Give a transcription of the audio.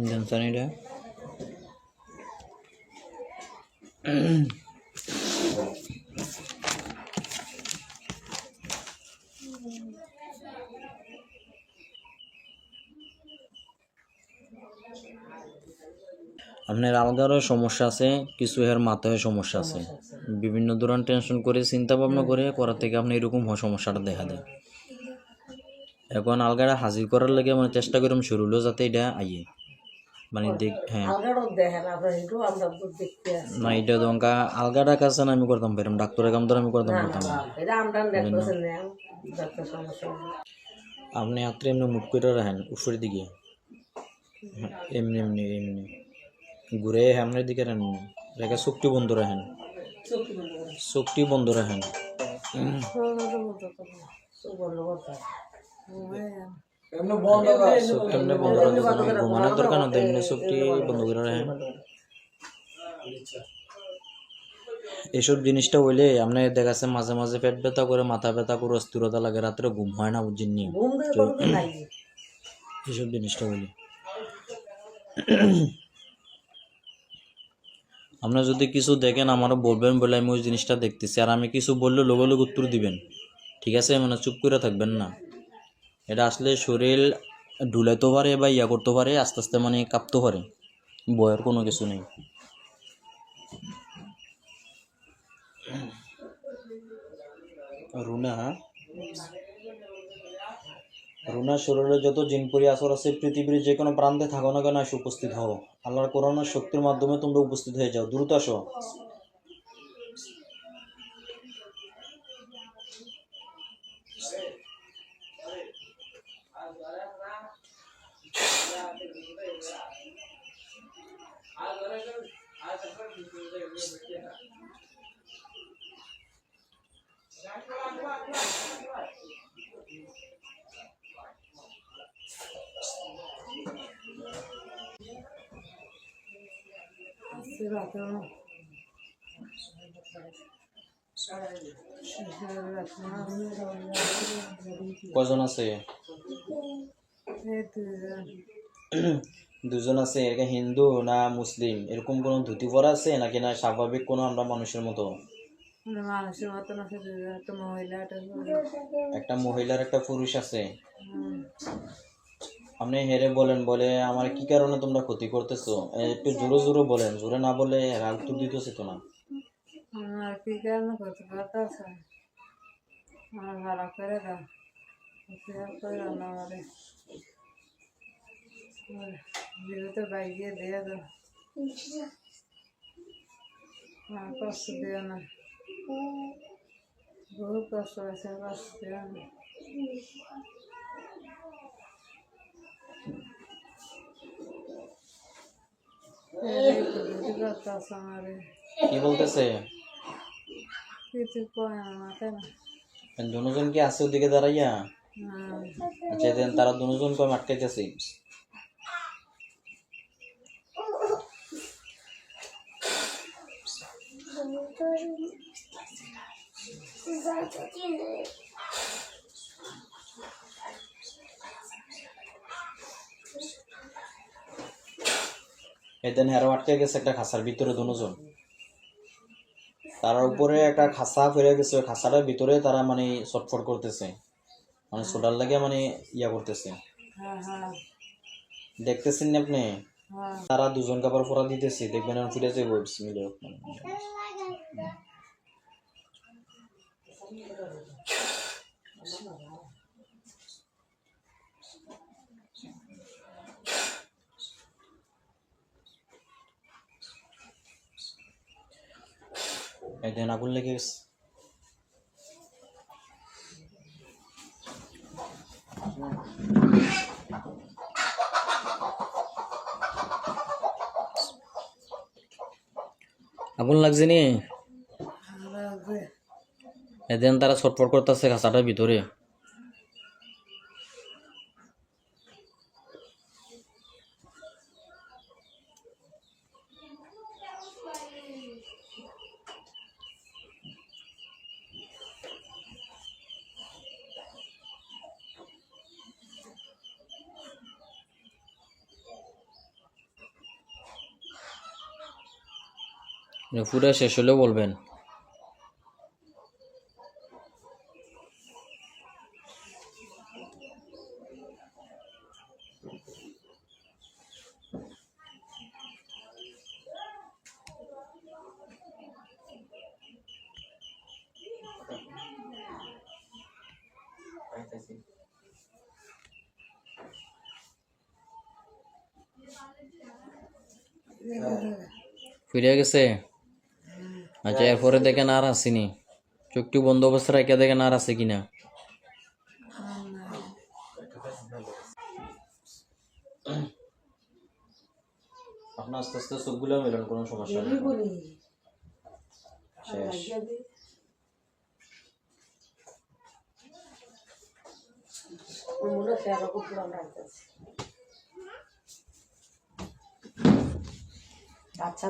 জানছেন এটা? আপনার আলগারও সমস্যা আছে, কিছু এর মাথায় সমস্যা আছে, বিভিন্ন ধরনের টেনশন করে চিন্তা ভাবনা করার থেকে আপনি এরকম সমস্যাটা দেখা দেয়। এখন আলগাটা হাজির করার লাগে মানে চেষ্টা করলাম শুরু হলো যাতে এটা আইয়ে মানে হ্যাঁ না এটা দঙ্কা আলগাটা কাছে না আমি করতাম পারলাম, ডাক্তারের কাম ধরে আমি করতাম পারতাম না। আপনি হাতটা এমনি মুখ করে রাখেন উপরের দিকে, এমনি এমনি এমনি ঘুরে সামনের দিকে রেখে চোখটি বন্ধ রাখেন, চোখটি বন্ধ রাখেন। ঘুমানোর দরকার না, এমনি চোখটি বন্ধ করে রাখেন। এসব জিনিসটা হইলে আপনার দেখাচ্ছে মাঝে মাঝে পেট ব্যথা করে, মাথা ব্যথা করে, অস্থিরতা লাগে, রাত্রে ঘুম হয় না, বুঝছেন নি? এসব জিনিসটা হইলে আপনার যদি কিছু দেখেন আমারও বলবেন, বলে আমি ওই জিনিসটা দেখতেছি, আর আমি কিছু বললে লগে লগে উত্তর দিবেন, ঠিক আছে? মানে চুপ করে থাকবেন না। এটা আসলে শরীর ঢুলাইতে পারে বা ইয়া করতে পারে, আস্তে আস্তে মানে কাঁপতে পারে, ভয়ের কোনো কিছু নেই। রুনা, রুনা শরীরে যত জিনপুরি আসর আছে পৃথিবীর যে কোনো প্রান্তে থাকো না কেন এসে উপস্থিত হও। আল্লাহর কোরআনের শক্তির মাধ্যমে তোমরা উপস্থিত হয়ে যাও, দ্রুত আসো। কজন আছে? দুজন আছে। এটা হিন্দু না মুসলিম? এরকম কোনো ধুতি পরা আছে নাকি না স্বাভাবিক কোনো আমরা মানুষের মতো? একটা মহিলার একটা পুরুষ আছে। আপনি হেরে বলেন, বলে আমার কি কারণে তোমরা ক্ষতি করতেছো, একটু জোরে জোরে বলেন, জোরে না বলে এরা উত্তর দিতেছে তো না। কি কারণে ক্ষতি করতেছে আমার ভালো করে দাও, আমারে বিরুদ্ধে বাইকে দিয়ে দাও, আমার কষ্ট দিও না, বহু কষ্ট আছে, কষ্ট দিও না। কি বলতেছে? কিছু কয় না, মাথায় না। দুজন কি আছে ওদিকে দাঁড়াইয়া? আচ্ছা, তারা দুজন কম আটকাইতেছে। এদিন হেরো আটকে গেছে একটা খাঁচার ভিতরে দুজন, তার উপরে একটা খাঁচা ফেলে গেছে, ওই খাঁচাটার ভিতরে তারা মানে ছটফট করতেছে, মানে সোডার লাগে মানে ইয়া করতেছে, দেখতেছেন না আপনি? তারা দুজন কাপড় পরা দিতেছে, দেখবেন ফিরে যাবো। বিসমিল্লাহ। এদিন আগুন লেগে গেছে। আগুন লাগছে নি? এদিন তারা ছটফট করতেছে খাঁচাটার ভিতরে। পুরো শেষ হলেও বলবেন। ফিরে গেছে? আচ্ছা, এরপরে দেখেন আর আসেনি, চোখটি বন্ধ অবস্থা রেখে দেখেন আর আছে কিনা। আপনার আস্তে আস্তে চোখগুলো মেলান, কোনো সমস্যা নেই। শেষ। আচ্ছা,